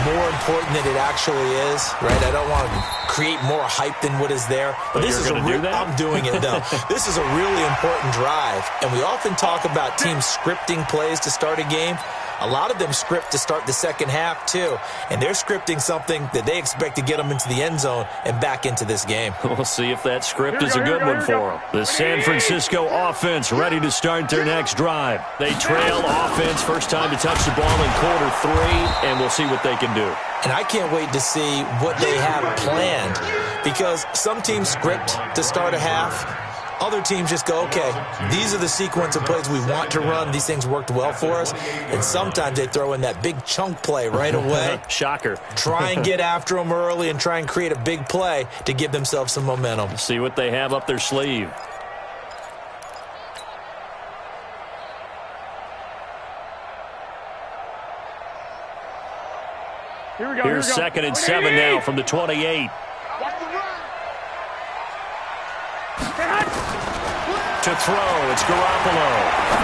more important than it actually is, right? I don't want to create more hype than what is there. But this is I'm doing it, though. This is a really important drive, and we often talk about teams scripting plays to start a game. A lot of them script to start the second half, too. And they're scripting something that they expect to get them into the end zone and back into this game. We'll see if that script is a good one for them. The San Francisco offense ready to start their next drive. They trail offense, first time to touch the ball in quarter 3, and we'll see what they can do. And I can't wait to see what they have planned, because some teams script to start a half. Other teams just go, okay, these are the sequence of plays we want to run. These things worked well for us. And sometimes they throw in that big chunk play right away. Shocker. Try and get after them early and try and create a big play to give themselves some momentum. See what they have up their sleeve. Here's 2nd and 7 now from the 28. To throw, it's Garoppolo.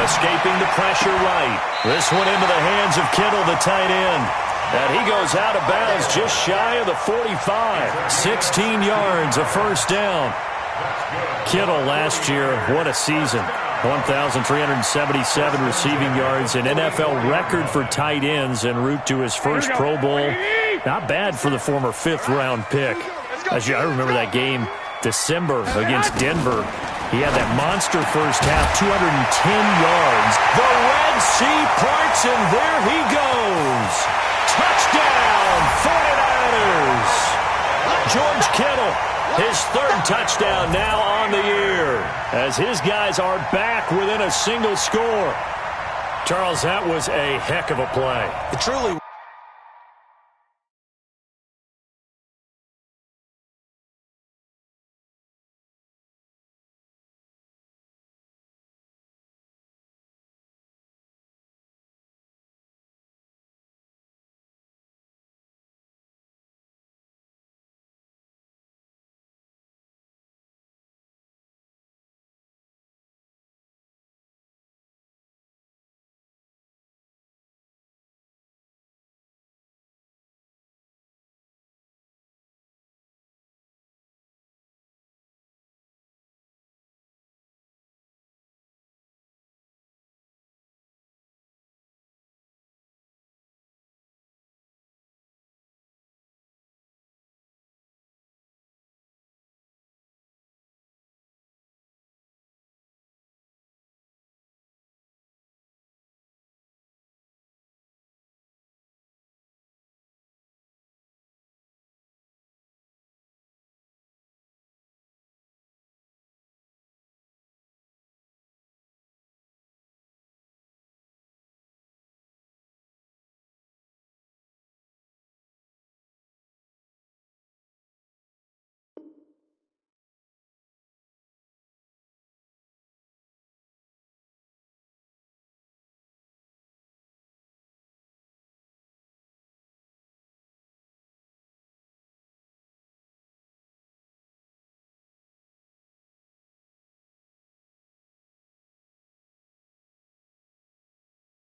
Escaping the pressure right. This one into the hands of Kittle, the tight end. And he goes out of bounds just shy of the 45. 16 yards, a first down. Kittle last year, what a season. 1,377 receiving yards, an NFL record for tight ends en route to his first Pro Bowl. Not bad for the former 5th-round pick. I remember that game, December, against Denver. He had that monster first half, 210 yards. The Red Sea parts, and there he goes. Touchdown, 49ers. George Kittle, his 3rd touchdown now on the year, as his guys are back within a single score. Charles, that was a heck of a play. It truly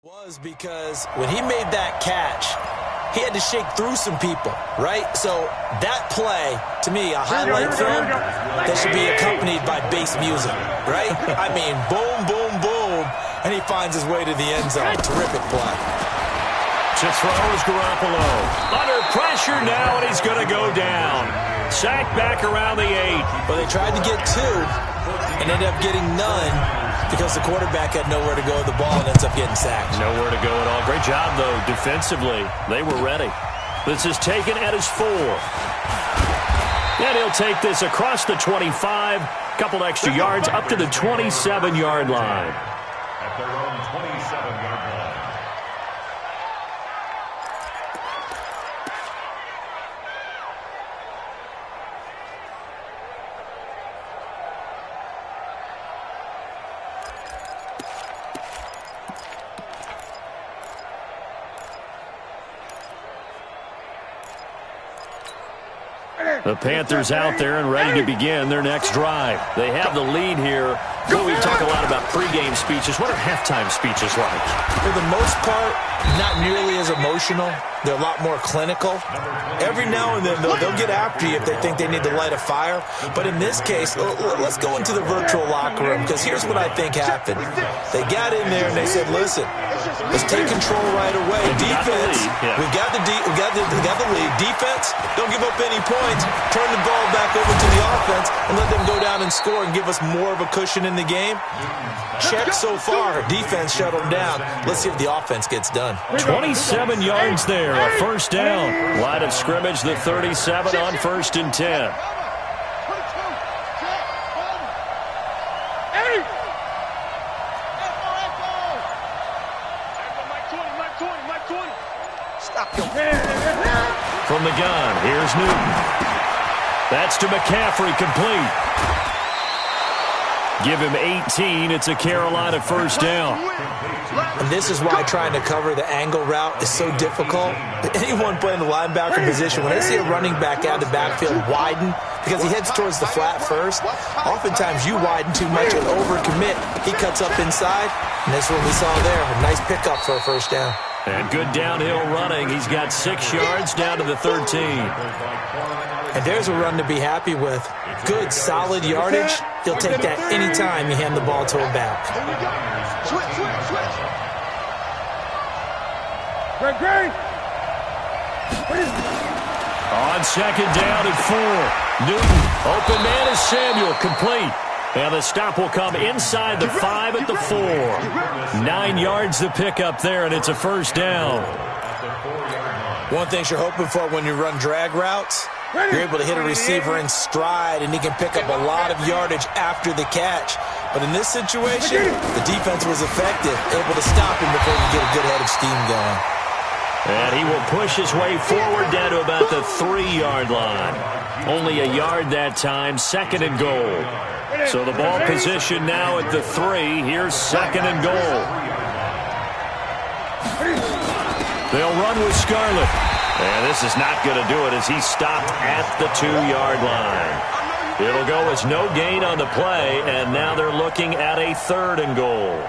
was because when he made that catch, he had to shake through some people, right? So that play, to me, a highlight film that should be accompanied by bass music, right? I mean, boom, boom, boom, and he finds his way to the end zone. Terrific play. To throw is Garoppolo. Under pressure now, and he's going to go down. Sacked back around the 8. But they tried to get 2 and ended up getting none, because the quarterback had nowhere to go with the ball and ends up getting sacked. Nowhere to go at all. Great job, though, defensively. They were ready. This is taken at his 4. And he'll take this across the 25. Couple extra yards up to the 27-yard line. At their own 27-yard line. The Panthers out there and ready to begin their next drive. They have the lead here Well, we talk a lot about pregame speeches. What are halftime speeches like? For the most part, not nearly as emotional. They're a lot more clinical. Every now and then, they'll get after you if they think they need to light a fire. But in this case, let's go into the virtual locker room, because here's what I think happened. They got in there and they said, listen, let's take control right away. Defense, we've got the lead. Defense, don't give up any points. Turn the ball back over to the offense and let them go down and score and give us more of a cushion in the game. Check so far. Defense shut them down. Let's see if the offense gets done. 27 yards there, a first down. Line of scrimmage, the 37 on 1st and 10. From the gun, here's Newton. That's to McCaffrey, complete. Give him 18. It's a Carolina first down. And this is why trying to cover the angle route is so difficult. Anyone playing the linebacker position, when they see a running back out of the backfield widen, because he heads towards the flat first, oftentimes you widen too much and overcommit. He cuts up inside, and that's what we saw there. A nice pickup for a first down. And good downhill running. He's got 6 yards down to the 13. And there's a run to be happy with. Good, solid yardage. He'll take that anytime you hand the ball to him back. On 2nd down and 4. Newton, open man is Samuel, complete. And the stop will come inside the 5 at the 4. 9 yards to pick up there, and it's a first down. One thing you're hoping for when you run drag routes, you're able to hit a receiver in stride, and he can pick up a lot of yardage after the catch. But in this situation, the defense was effective, able to stop him before he get a good head of steam going. And he will push his way forward down to about the 3-yard line. Only a yard that time, 2nd and goal. So the ball position now at the 3. Here's 2nd and goal. They'll run with Scarlett. And this is not going to do it as he's stopped at the 2-yard line. It'll go as no gain on the play, and now they're looking at a 3rd and goal.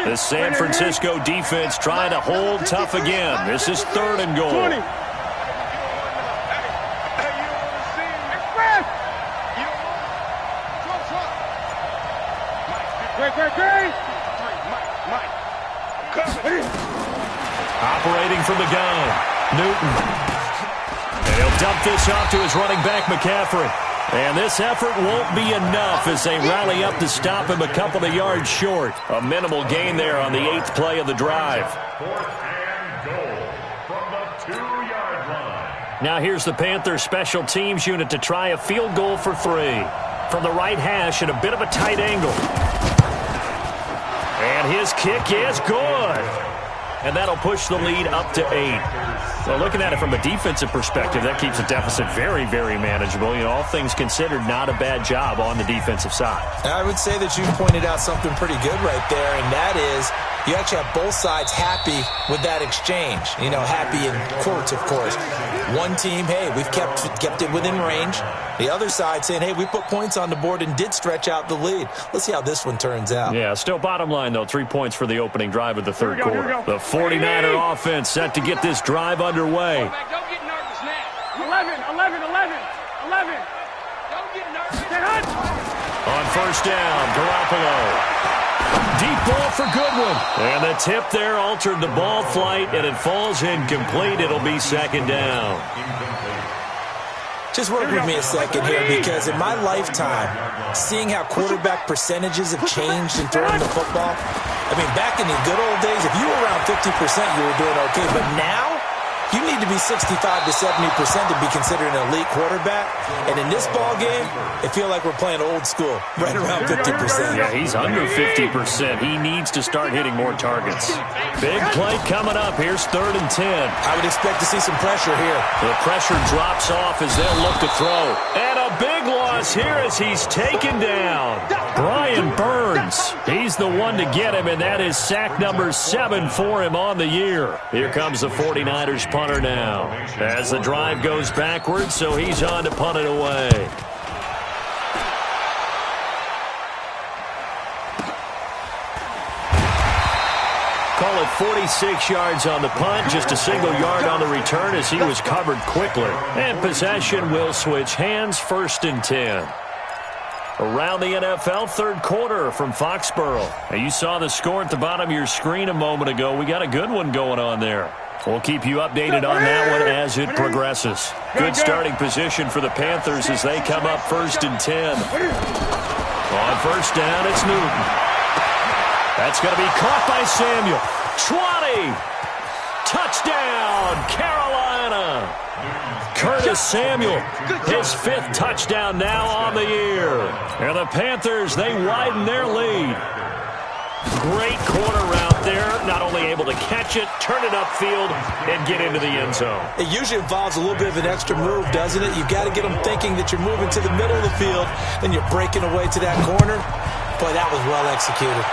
The San Francisco defense trying to hold tough again. This is 3rd and goal. Operating from the gun, Newton. And he'll dump this off to his running back, McCaffrey. And this effort won't be enough as they rally up to stop him a couple of yards short. A minimal gain there on the 8th play of the drive. 4th and goal from the 2-yard line. Now here's the Panthers special teams unit to try a field goal for 3. From the right hash at a bit of a tight angle. And his kick is good. And that'll push the lead up to 8. Well, looking at it from a defensive perspective, that keeps the deficit very, very manageable. You know, all things considered, not a bad job on the defensive side. I would say that you pointed out something pretty good right there, and that is you actually have both sides happy with that exchange. You know, happy in quotes, of course. One team, hey, we've kept it within range. The other side saying, hey, we put points on the board and did stretch out the lead. Let's see how this one turns out. Yeah, still bottom line, though, 3 points for the opening drive of the 3rd quarter. The 49er offense set to get this drive underway. Don't get nervous now. 11. Don't get nervous. On 1st down, Garoppolo. Deep ball for Goodwin. And the tip there altered the ball flight, and it falls incomplete. It'll be 2nd down. Just work with me a second here, because in my lifetime, seeing how quarterback percentages have changed in throwing the football, I mean, back in the good old days, if you were around 50%, you were doing okay. But now, you need to be 65 to 70% to be considered an elite quarterback. And in this ball game, it feels like we're playing old school, right around 50%. Yeah, he's under 50%. He needs to start hitting more targets. Big play coming up. Here's 3rd and 10. I would expect to see some pressure here. The pressure drops off as they'll look to throw. And a big loss here as he's taken down. Brian Burns. He's the one to get him, and that is sack number 7 for him on the year. Here comes the 49ers punter now. As the drive goes backwards, so he's on to punt it away. 46 yards on the punt, just a single yard on the return as he was covered quickly. And possession will switch hands, 1st and 10. Around the NFL, 3rd quarter from Foxborough. Now, you saw the score at the bottom of your screen a moment ago. We got a good one going on there. We'll keep you updated on that one as it progresses. Good starting position for the Panthers as they come up 1st and 10. On 1st down, it's Newton. That's going to be caught by Samuel. 20. Touchdown, Carolina. Curtis Samuel, his 5th touchdown now on the year. And the Panthers, they widen their lead. Great corner route there. Not only able to catch it, turn it upfield, and get into the end zone. It usually involves a little bit of an extra move, doesn't it? You've got to get them thinking that you're moving to the middle of the field, then you're breaking away to that corner. Boy, that was well executed.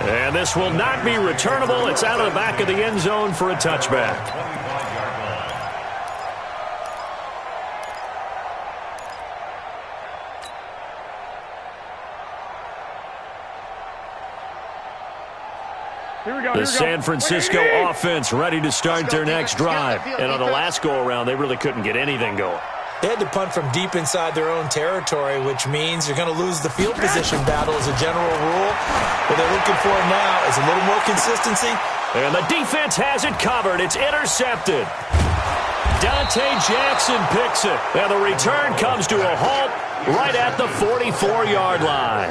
And this will not be returnable. It's out of the back of the end zone for a touchback. The San Francisco offense ready to start their next drive. And on the last go-around, they really couldn't get anything going. They had to punt from deep inside their own territory, which means you're going to lose the field position battle as a general rule. What they're looking for now is a little more consistency. And the defense has it covered. It's intercepted. Dante Jackson picks it. And the return comes to a halt right at the 44-yard line.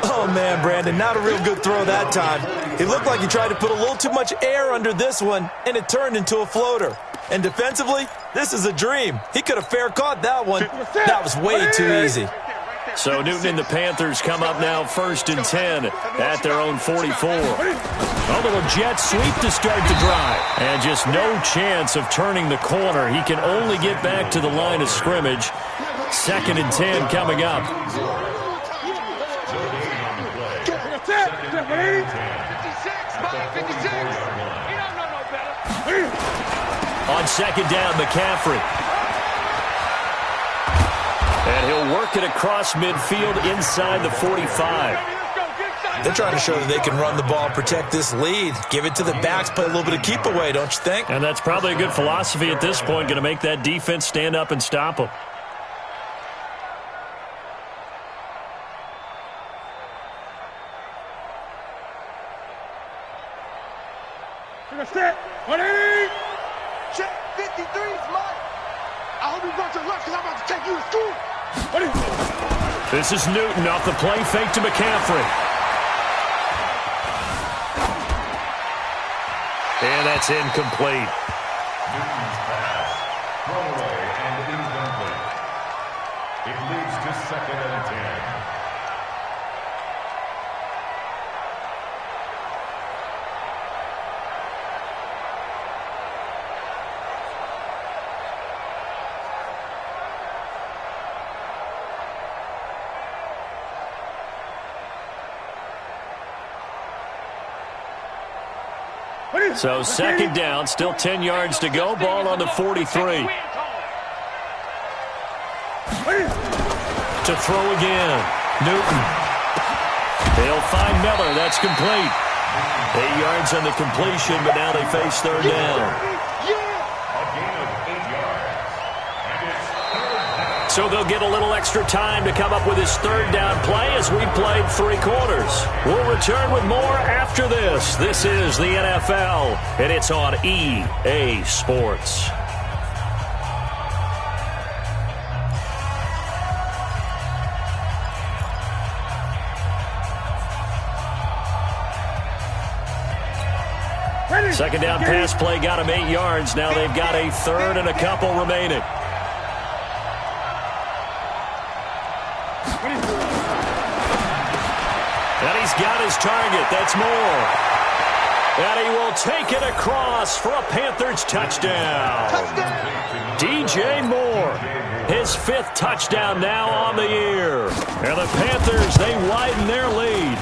Oh, man, Brandon, not a real good throw that time. It looked like he tried to put a little too much air under this one, and it turned into a floater. And defensively, this is a dream. He could have fair caught that one. That was way too easy. So Newton and the Panthers come up now 1st and 10 at their own 44. A little jet sweep to start the drive. And just no chance of turning the corner. He can only get back to the line of scrimmage. 2nd and 10 coming up. 56. He don't know no better. On 2nd down, McCaffrey. And he'll work it across midfield inside the 45. They're trying to show that they can run the ball, protect this lead. Give it to the backs, play a little bit of keep away, don't you think? And that's probably a good philosophy at this point, going to make that defense stand up and stop them. Set. 20. Check 53's mine. I hope you brought your lunch because I'm about to take you to school. 20. This is Newton off the play fake to McCaffrey. And that's incomplete. Newton's pass. Throw away and incomplete. It leads to 2nd and 10. So 2nd down, still 10 yards to go. Ball on the 43. To throw again. Newton. They'll find Miller. That's complete. 8 yards on the completion, but now they face 3rd down. So they'll get a little extra time to come up with his 3rd down play as we played 3 quarters. We'll return with more after this. This is the NFL, and it's on EA Sports. Second down pass play got him 8 yards. Now they've got a 3rd and a couple remaining. And he's got his target. That's Moore. And he will take it across for a Panthers touchdown. DJ Moore, his 5th touchdown now on the year. And the Panthers, they widen their lead.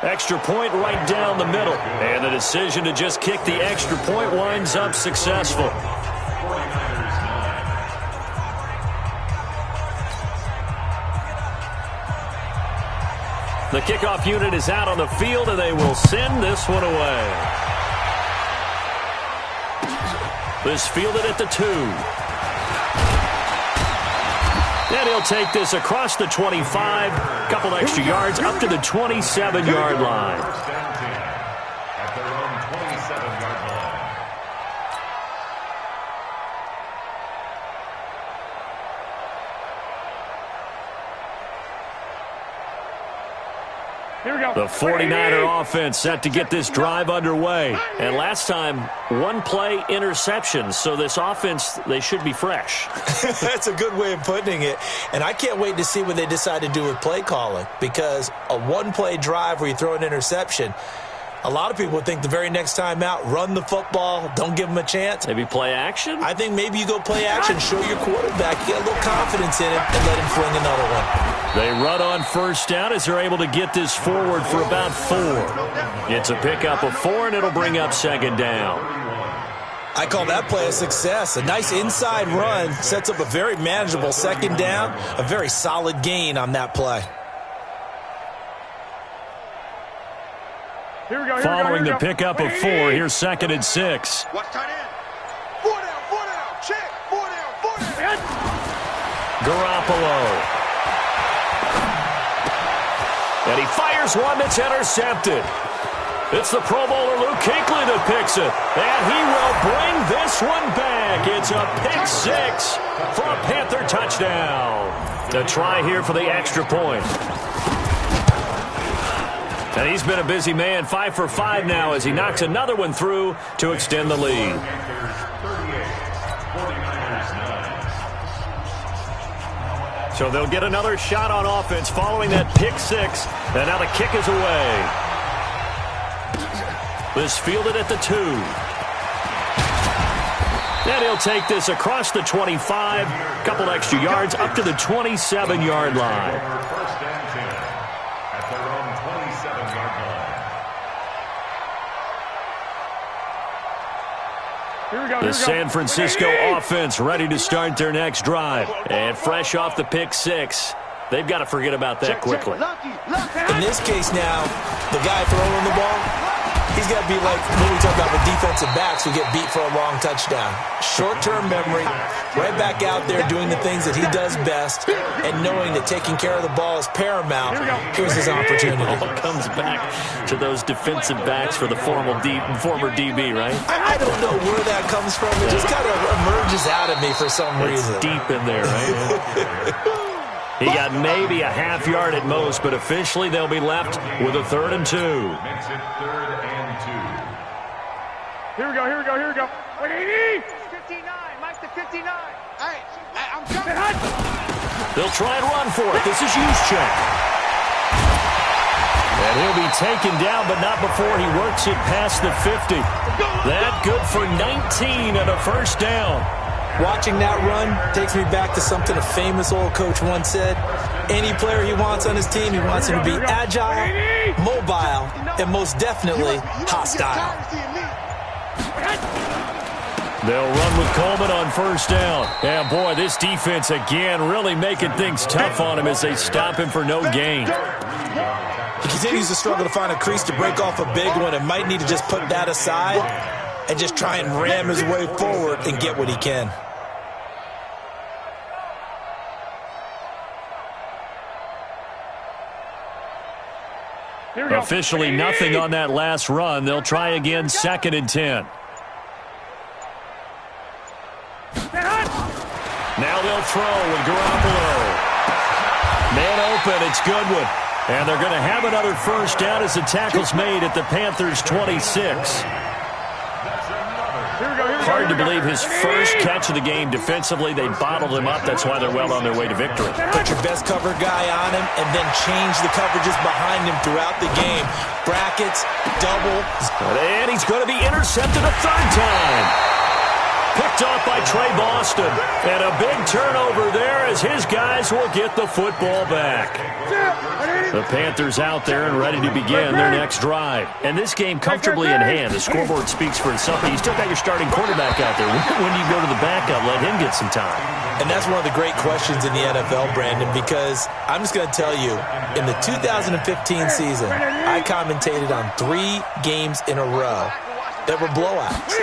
Extra point right down the middle. And the decision to just kick the extra point winds up successful. The kickoff unit is out on the field, and they will send this one away. This fielded at the 2. And he'll take this across the 25, couple extra yards up to the 27-yard line. At their own 27-yard line. Here we go. The 49er offense set to get this drive underway. And last time, one play interception. So this offense, they should be fresh. That's a good way of putting it. And I can't wait to see what they decide to do with play calling. Because a one-play drive where you throw an interception, a lot of people would think the very next time out, run the football, don't give them a chance. Maybe play action? I think maybe you go play action, show your quarterback, get a little confidence in him, and let him fling another one. They run on first down as they're able to get this forward for about 4. It's a pickup of 4, and it'll bring up second down. I call that play a success. A nice inside run sets up a very manageable second down, a very solid gain on that play. Here we go. Following the pickup of 4, here's 2nd and 6. Watch tight end. 4 down, check. 4 down. Garoppolo. And he fires one that's intercepted. It's the Pro Bowler Luke Kuechly that picks it. And he will bring this one back. It's a pick 6 for a Panther touchdown. The try here for the extra point. And he's been a busy man, 5 for 5 now as he knocks another one through to extend the lead. So they'll get another shot on offense following that pick 6. And now the kick is away. This fielded at the 2. And he'll take this across the 25. Couple extra yards up to the 27-yard line. First and 10 at their own 27-yard line. Here we go. The San Francisco offense ready to start their next drive. And fresh off the pick 6, they've got to forget about that quickly. In this case now, the guy throwing the ball, he's got to be like when we talk about the defensive backs who get beat for a long touchdown. Short-term memory, right back out there doing the things that he does best, and knowing that taking care of the ball is paramount. Here's his opportunity. It all comes back to those defensive backs for the former DB, right? I don't know where that comes from. It just kind of emerges out of me for some reason. It's deep in there, right? He got maybe a half yard at most, but officially they'll be left with a 3rd and 2. Makes it 3rd and 2. Here we go. 180. 59, Mike the 59. Hey, I'm coming. They'll try and run for it. This is Juszczyk. And he'll be taken down, but not before he works it past the 50. That good for 19 and a first down. Watching that run takes me back to something a famous old coach once said. Any player he wants on his team, he wants him to be agile, mobile, and most definitely hostile. They'll run with Coleman on first down. And boy, this defense again really making things tough on him as they stop him for no gain. He continues to struggle to find a crease to break off a big one and might need to just put that aside and just try and ram his way forward and get what he can. Officially nothing on that last run. They'll try again, 2nd and 10. Now they'll throw with Garoppolo. Man open, it's Goodwin. And they're going to have another first down as the tackle's made at the Panthers' 26. Hard to believe his first catch of the game defensively. They bottled him up. That's why they're well on their way to victory. Put your best cover guy on him and then change the coverages behind him throughout the game. Brackets, double. And he's going to be intercepted a 3rd time. picked off by Trey Boston. And a big turnover there as his guys will get the football back. The Panthers out there and ready to begin their next drive. And this game comfortably in hand. The scoreboard speaks for itself, but you still got your starting quarterback out there. When do you go to the backup, let him get some time? And that's one of the great questions in the NFL, Brandon, because I'm just going to tell you, in the 2015 season, I commentated on 3 games in a row that were blowouts.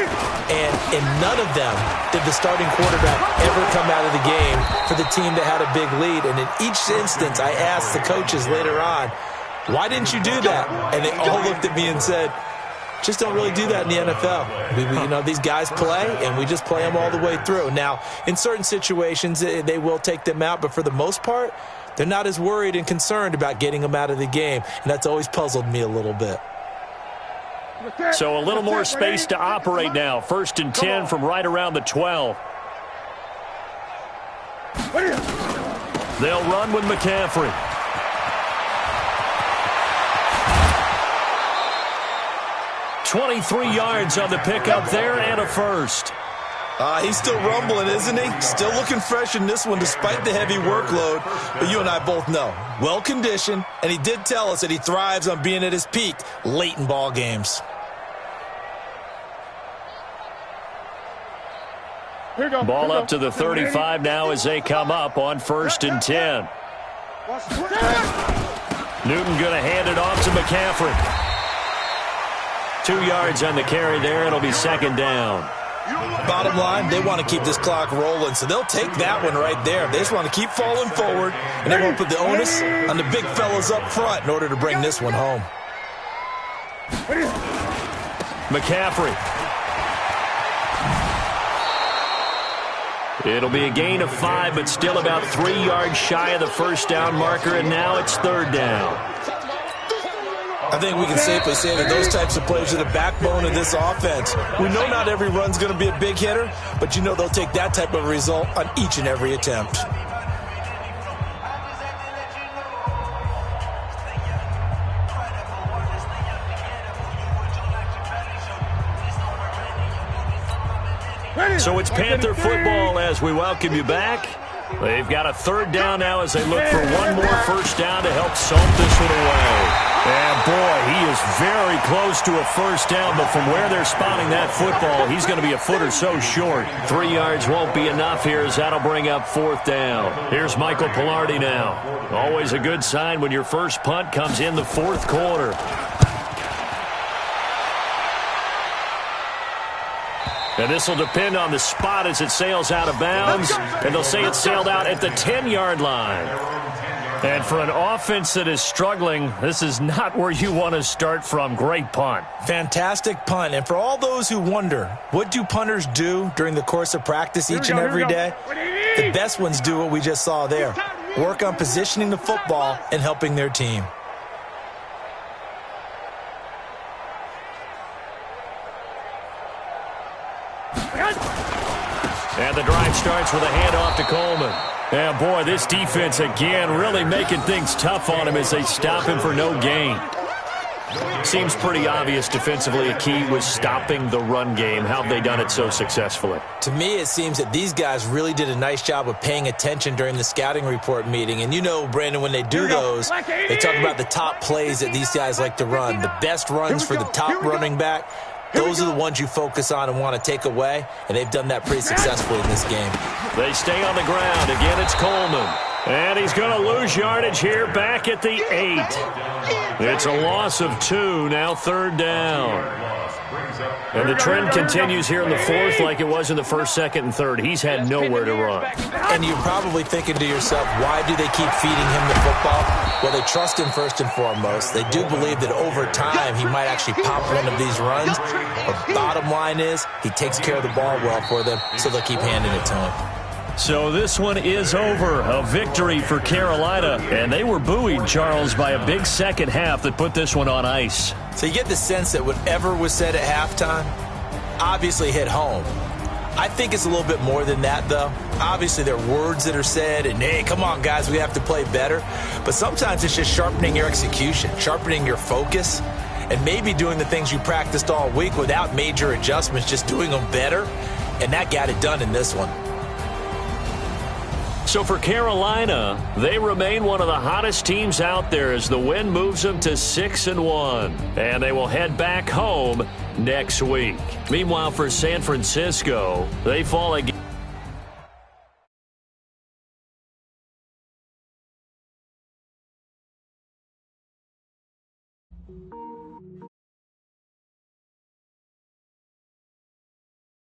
And in none of them did the starting quarterback ever come out of the game for the team that had a big lead. And in each instance, I asked the coaches later on, why didn't you do that? And they all looked at me and said, just don't really do that in the NFL. These guys play, and we just play them all the way through. Now, in certain situations, they will take them out, but for the most part, they're not as worried and concerned about getting them out of the game, and that's always puzzled me a little bit. So a little more space to operate now. 1st and 10 from right around the 12. They'll run with McCaffrey. "23 yards on the pickup there and a first." He's still rumbling, isn't he? Still looking fresh in this one despite the heavy workload. But you and I both know, well-conditioned, and he did tell us that he thrives on being at his peak late in ball games. Ball up to the 35 now as they come up on 1st and 10. Newton going to hand it off to McCaffrey. 2 yards on the carry there. It'll be 2nd down. Bottom line, they want to keep this clock rolling, so they'll take that one right there. They just want to keep falling forward, and they won't put the onus on the big fellas up front in order to bring this one home. McCaffrey. It'll be a gain of 5, but still about 3 yards shy of the 1st down marker, and now it's 3rd down. I think we can safely say that those types of plays are the backbone of this offense. We know not every run's going to be a big hitter, but you know they'll take that type of result on each and every attempt. So it's Panther football as we welcome you back. They've got a 3rd down now as they look for one more 1st down to help salt this one away. And boy, he is very close to a 1st down, but from where they're spotting that football, he's going to be a foot or so short. 3 yards won't be enough here as that'll bring up 4th down. Here's Michael Pilardi now. Always a good sign when your first punt comes in the 4th quarter. And this will depend on the spot as it sails out of bounds. And they'll say it sailed out at the 10-yard line. And for an offense that is struggling, this is not where you want to start from. Great punt. Fantastic punt. And for all those who wonder, what do punters do during the course of practice each and every day? The best ones do what we just saw there. Work on positioning the football and helping their team. And the drive starts with a handoff to Coleman. And boy, this defense again really making things tough on him as they stop him for no gain. Seems pretty obvious defensively a key was stopping the run game. How have they done it so successfully? To me, it seems that these guys really did a nice job of paying attention during the scouting report meeting. And you know, Brandon, when they do those, they talk about the top plays that these guys like to run. The best runs for the top running back. Those are the ones you focus on and want to take away, and they've done that pretty successfully in this game. They stay on the ground. Again, it's Coleman. And he's going to lose yardage here back at the 8. It's a loss of 2, now 3rd down. And the trend continues here in the 4th like it was in the 1st, 2nd, and 3rd. He's had nowhere to run. And you're probably thinking to yourself, why do they keep feeding him the football? Well, they trust him first and foremost. They do believe that over time he might actually pop one of these runs. But bottom line is he takes care of the ball well for them, so they'll keep handing it to him. So this one is over. A victory for Carolina. And they were buoyed, Charles, by a big second half that put this one on ice. So you get the sense that whatever was said at halftime obviously hit home. I think it's a little bit more than that, though. Obviously, there are words that are said, and, hey, come on, guys, we have to play better. But sometimes it's just sharpening your execution, sharpening your focus, and maybe doing the things you practiced all week without major adjustments, just doing them better. and that got it done in this one. So for Carolina, they remain one of the hottest teams out there as the win moves them to 6-1. And they will head back home next week. Meanwhile, for San Francisco, they fall again.